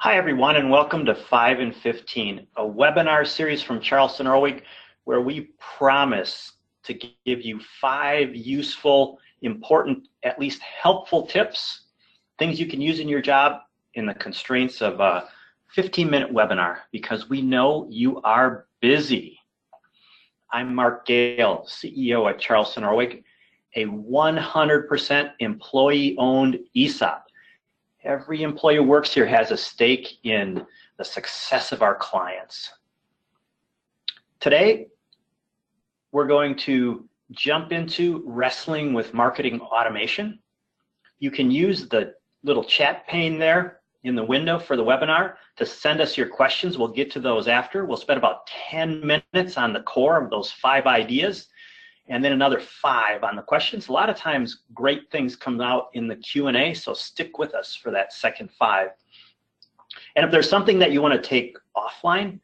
Hi everyone, and welcome to 5 in 15, a webinar series from Charleston Orwig where we promise to give you 5 useful, important, at least helpful tips, things you can use in your job in the constraints of a 15-minute webinar, because we know you are busy. I'm Mark Gale, CEO at Charleston Orwig, a 100% employee-owned ESOP. Every employee who works here has a stake in the success of our clients. Today, we're going to jump into wrestling with marketing automation. You can use the little chat pane there in the window for the webinar to send us your questions. We'll get to those after. We'll spend about 10 minutes on the core of those 5 ideas, and then another 5 on the questions. A lot of times great things come out in the Q&A, so stick with us for that second 5. And if there's something that you want to take offline,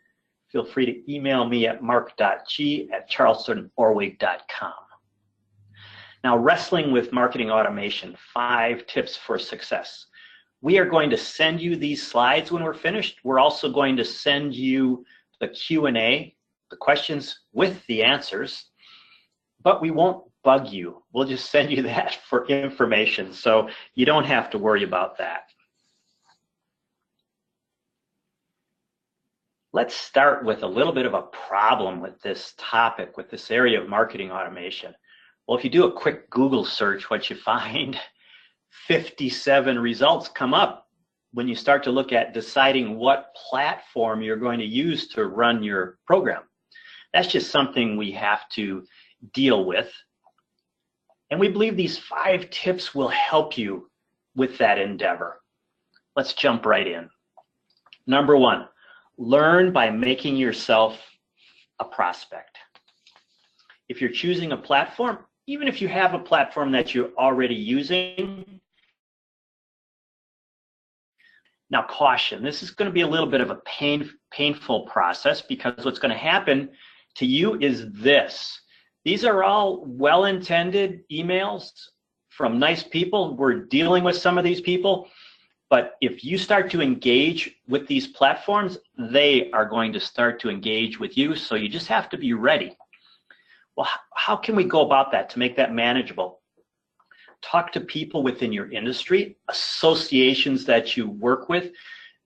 feel free to email me at mark.g@charlestonorwig.com. Now, wrestling with marketing automation, 5 tips for success. We are going to send you these slides when we're finished. We're also going to send you the Q&A, the questions with the answers. But we won't bug you. We'll just send you that for information, so you don't have to worry about that. Let's start with a little bit of a problem with this topic, with this area of marketing automation. Well, if you do a quick Google search, what you find, 57 results come up when you start to look at deciding what platform you're going to use to run your program. That's just something we have to deal with, and we believe these 5 tips will help you with that endeavor. Let's jump right in. Number 1, learn by making yourself a prospect. If you're choosing a platform, even if you have a platform that you're already using, now caution, this is going to be a little bit of a painful process, because what's going to happen to you is this. These are all well-intended emails from nice people. We're dealing with some of these people, but if you start to engage with these platforms, they are going to start to engage with you, so you just have to be ready. Well, how can we go about that to make that manageable? Talk to people within your industry, associations that you work with.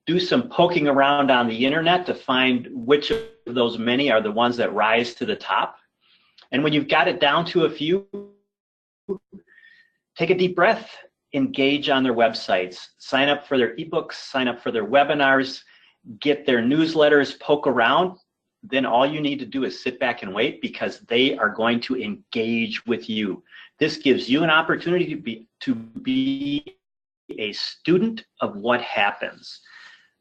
Do some poking around on the internet to find which of those many are the ones that rise to the top. And when you've got it down to a few, take a deep breath, engage on their websites, sign up for their ebooks, sign up for their webinars, get their newsletters, poke around. Then all you need to do is sit back and wait, because they are going to engage with you. This gives you an opportunity to be a student of what happens.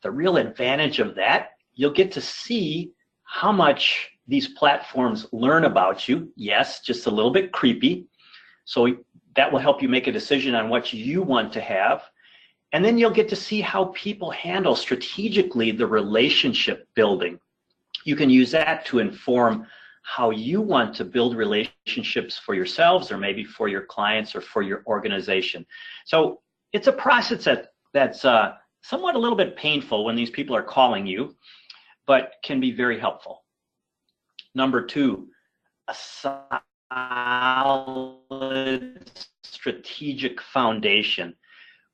The real advantage of that, you'll get to see how much these platforms learn about you. Yes, just a little bit creepy. So that will help you make a decision on what you want to have. And then you'll get to see how people handle strategically the relationship building. You can use that to inform how you want to build relationships for yourselves, or maybe for your clients, or for your organization. So it's a process that's somewhat a little bit painful when these people are calling you, but can be very helpful. Number 2, a solid strategic foundation.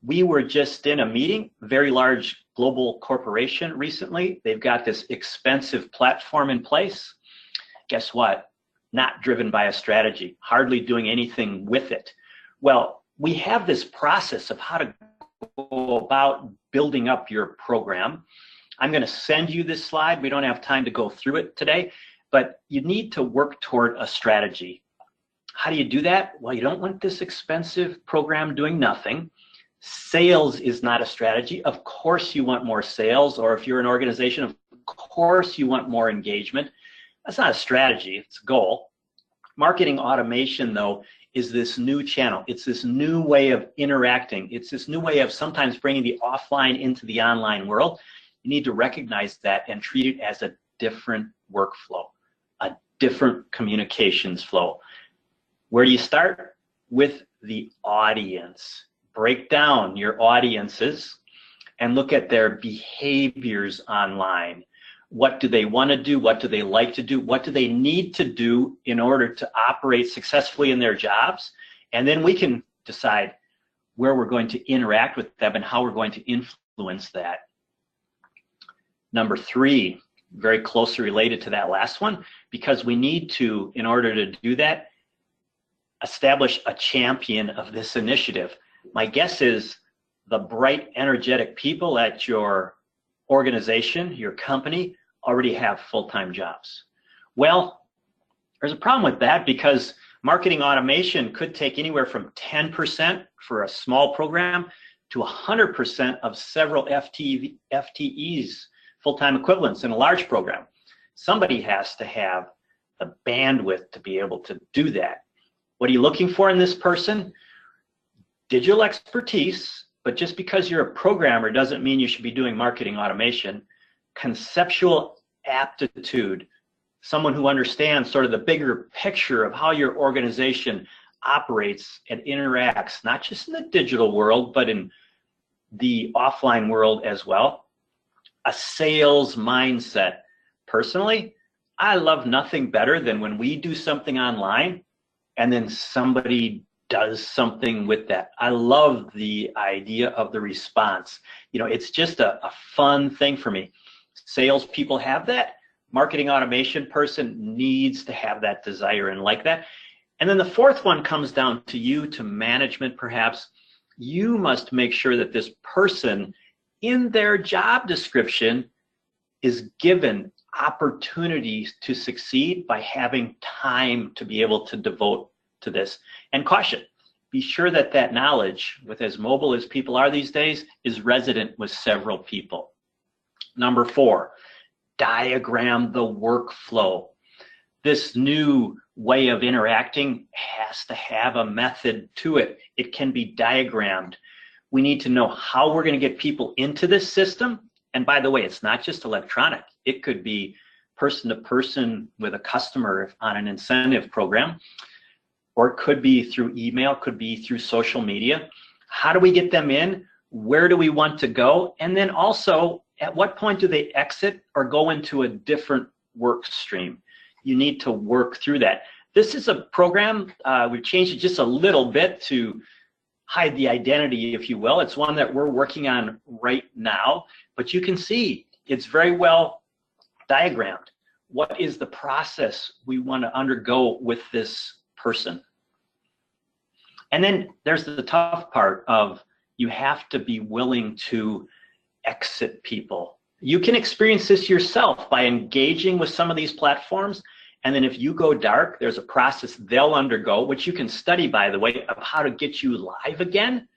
We were just in a meeting, very large global corporation recently. They've got this expensive platform in place. Guess what? Not driven by a strategy, hardly doing anything with it. Well, we have this process of how to go about building up your program. I'm going to send you this slide. We don't have time to go through it today, but you need to work toward a strategy. How do you do that? Well, you don't want this expensive program doing nothing. Sales is not a strategy. Of course you want more sales, or if you're an organization, of course you want more engagement. That's not a strategy, it's a goal. Marketing automation, though, is this new channel. It's this new way of interacting. It's this new way of sometimes bringing the offline into the online world. You need to recognize that and treat it as a different workflow, a different communications flow. Where do you start? With the audience. Break down your audiences and look at their behaviors online. What do they want to do? What do they like to do? What do they need to do in order to operate successfully in their jobs? And then we can decide where we're going to interact with them and how we're going to influence that. Number 3, very closely related to that last one, because we need to, in order to do that, establish a champion of this initiative. My guess is the bright, energetic people at your organization, your company, already have full-time jobs. Well, there's a problem with that, because marketing automation could take anywhere from 10% for a small program to 100% of several FTEs, full-time equivalents, in a large program. Somebody has to have the bandwidth to be able to do that. What are you looking for in this person? Digital expertise, but just because you're a programmer doesn't mean you should be doing marketing automation. Conceptual aptitude, someone who understands sort of the bigger picture of how your organization operates and interacts, not just in the digital world, but in the offline world as well. A sales mindset. Personally, I love nothing better than when we do something online and then somebody does something with that. I love the idea of the response. You know, it's just a fun thing for me. Salespeople have that. Marketing automation person needs to have that desire and like that. And then the 4th one comes down to you, to management perhaps. You must make sure that this person in their job description is given opportunities to succeed by having time to be able to devote to this. And caution, be sure that that knowledge, with as mobile as people are these days, is resident with several people. Number 4, diagram the workflow. This new way of interacting has to have a method to it. It can be diagrammed. We need to know how we're going to get people into this system. And by the way, it's not just electronic. It could be person to person with a customer on an incentive program, or it could be through email, could be through social media. How do we get them in? Where do we want to go? And then also, at what point do they exit or go into a different work stream? You need to work through that. This is a program, we've changed it just a little bit to hide the identity, if you will. It's one that we're working on right now, but you can see it's very well diagrammed. What is the process we want to undergo with this person? And then there's the tough part of, you have to be willing to exit people. You can experience this yourself by engaging with some of these platforms, and then if you go dark, there's a process they'll undergo, which you can study, by the way, of how to get you live again.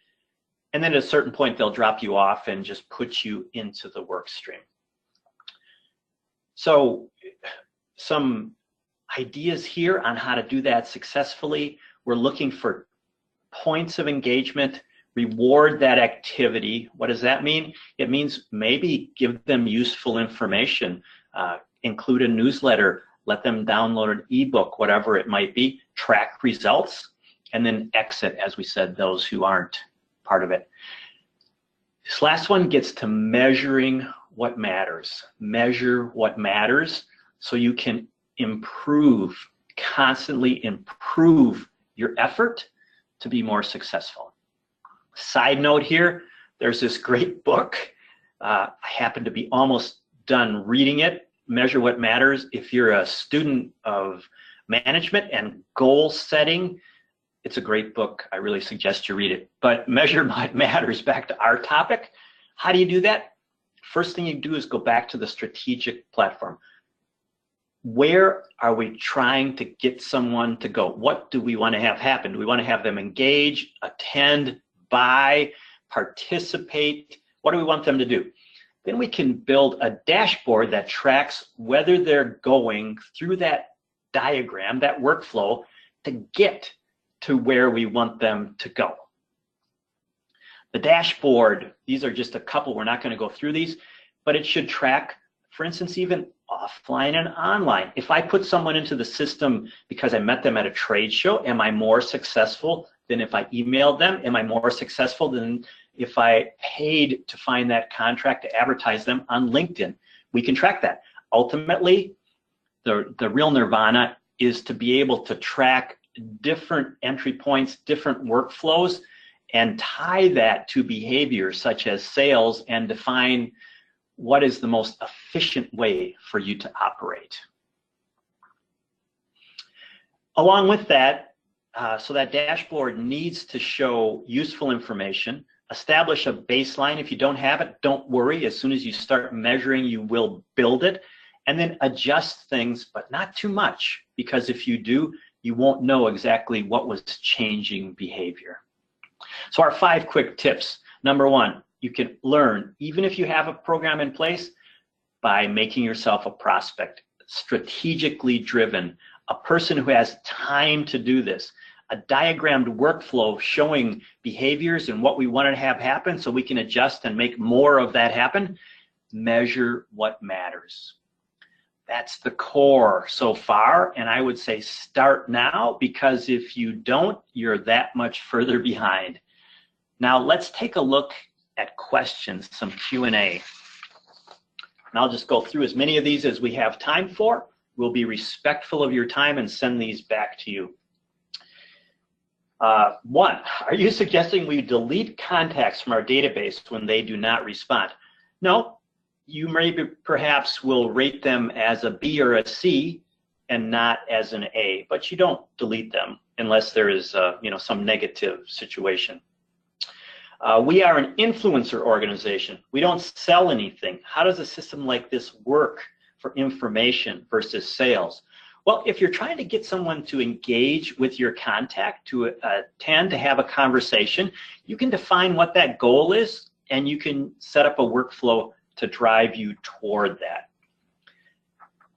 And then at a certain point, they'll drop you off and just put you into the work stream. So some ideas here on how to do that successfully. We're looking for points of engagement. Reward that activity. What does that mean? It means maybe give them useful information, include a newsletter, let them download an ebook, whatever it might be, track results, and then exit, as we said, those who aren't part of it. This last one gets to measuring what matters. Measure what matters so you can improve, constantly improve your effort to be more successful. Side note here, there's this great book. I happen to be almost done reading it, Measure What Matters. If you're a student of management and goal setting, it's a great book. I really suggest you read it. But Measure What Matters, back to our topic. How do you do that? First thing you do is go back to the strategic platform. Where are we trying to get someone to go? What do we want to have happen? Do we want to have them engage, attend, buy, participate? What do we want them to do? Then we can build a dashboard that tracks whether they're going through that diagram, that workflow, to get to where we want them to go. The dashboard, these are just a couple, we're not going to go through these, but it should track, for instance, even offline and online. If I put someone into the system because I met them at a trade show, am I more successful than if I emailed them? Am I more successful than if I paid to find that contract to advertise them on LinkedIn? We can track that. Ultimately, the real nirvana is to be able to track different entry points, different workflows, and tie that to behavior such as sales and define what is the most efficient way for you to operate. Along with that, so that dashboard needs to show useful information, establish a baseline. If you don't have it, don't worry. As soon as you start measuring, you will build it, and then adjust things, but not too much, because if you do, you won't know exactly what was changing behavior. So our 5 quick tips. Number 1, you can learn, even if you have a program in place, by making yourself a prospect, strategically driven, a person who has time to do this, a diagrammed workflow showing behaviors and what we want to have happen so we can adjust and make more of that happen. Measure what matters. That's the core so far, and I would say start now, because if you don't, you're that much further behind. Now let's take a look at questions, some Q&A. And I'll just go through as many of these as we have time for. We'll be respectful of your time and send these back to you. 1, are you suggesting we delete contacts from our database when they do not respond? No. You maybe perhaps will rate them as a B or a C and not as an A, but you don't delete them unless there is some negative situation. We are an influencer organization. We don't sell anything. How does a system like this work for information versus sales? Well, if you're trying to get someone to engage with your contact, to attend, to have a conversation, you can define what that goal is, and you can set up a workflow to drive you toward that.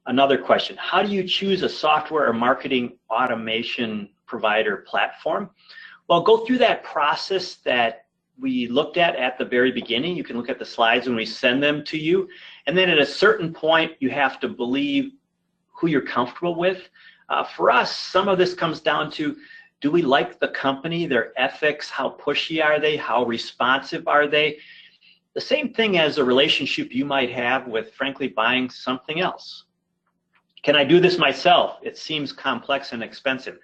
Another question, how do you choose a software or marketing automation provider platform? Well, go through that process that we looked at the very beginning. You can look at the slides when we send them to you. And then at a certain point, you have to believe who you're comfortable with. For us, some of this comes down to, do we like the company, their ethics, how pushy are they, how responsive are they? The same thing as a relationship you might have with, frankly, buying something else. Can I do this myself? It seems complex and expensive.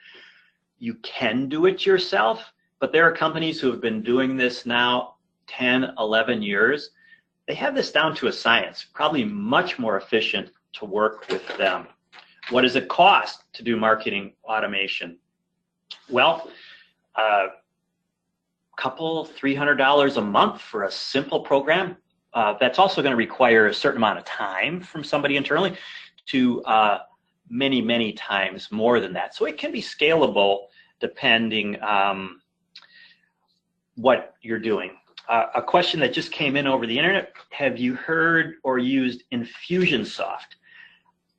You can do it yourself, but there are companies who have been doing this now 10, 11 years. They have this down to a science, probably much more efficient to work with them. What does it cost to do marketing automation? Well, $200-300 a month for a simple program. That's also going to require a certain amount of time from somebody internally to many, many times more than that. So it can be scalable depending what you're doing. A question that just came in over the internet, have you heard or used Infusionsoft?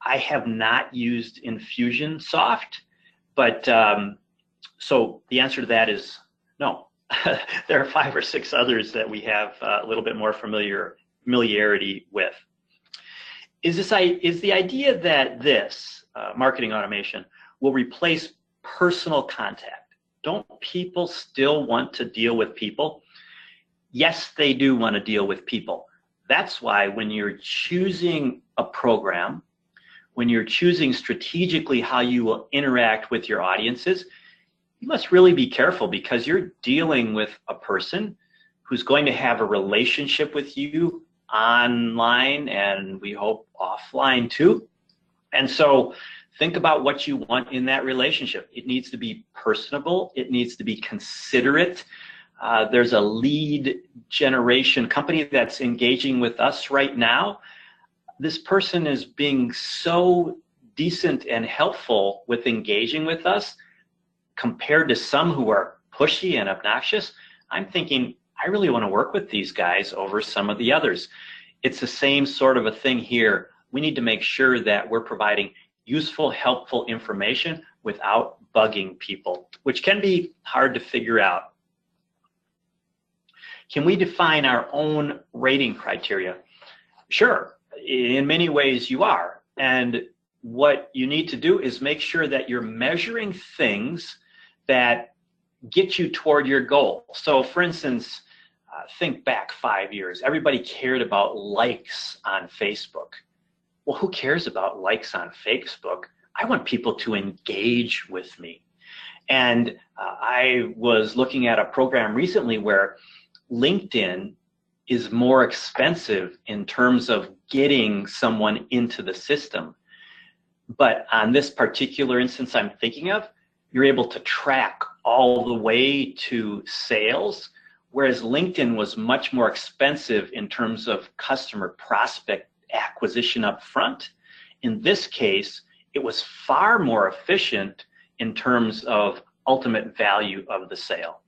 I have not used Infusionsoft, but so the answer to that is no. There are 5 or 6 others that we have a little bit more familiarity with. Is the idea that this marketing automation will replace personal contact? Don't people still want to deal with people? Yes, they do want to deal with people. That's why when you're choosing a program, when you're choosing strategically how you will interact with your audiences, you must really be careful, because you're dealing with a person who's going to have a relationship with you online, and we hope offline too. And so think about what you want in that relationship. It needs to be personable. It needs to be considerate. There's a lead generation company that's engaging with us right now. This person is being so decent and helpful with engaging with us, compared to some who are pushy and obnoxious. I'm thinking, I really want to work with these guys over some of the others. It's the same sort of a thing here. We need to make sure that we're providing useful, helpful information without bugging people, which can be hard to figure out. Can we define our own rating criteria? Sure, in many ways you are. And what you need to do is make sure that you're measuring things that get you toward your goal. So for instance, Think back 5 years. Everybody cared about likes on Facebook. Well, who cares about likes on Facebook? I want people to engage with me. And I was looking at a program recently where LinkedIn is more expensive in terms of getting someone into the system. But on this particular instance I'm thinking of, you're able to track all the way to sales, whereas LinkedIn was much more expensive in terms of customer prospect acquisition up front. In this case, it was far more efficient in terms of ultimate value of the sale.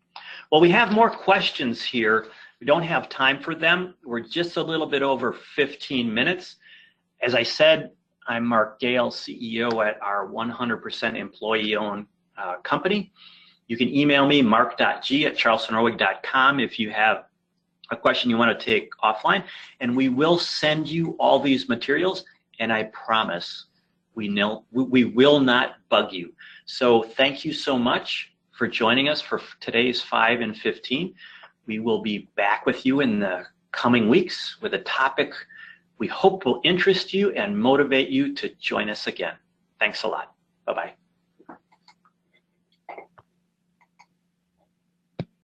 Well, we have more questions here. We don't have time for them. We're just a little bit over 15 minutes. As I said, I'm Mark Gale, CEO at our 100% employee-owned company. You can email me, mark.g@charlestonorwig.com, if you have a question you want to take offline, and we will send you all these materials, and I promise we will not bug you. So thank you so much for joining us for today's 5 and 15. We will be back with you in the coming weeks with a topic we hope will interest you and motivate you to join us again. Thanks a lot. Bye-bye.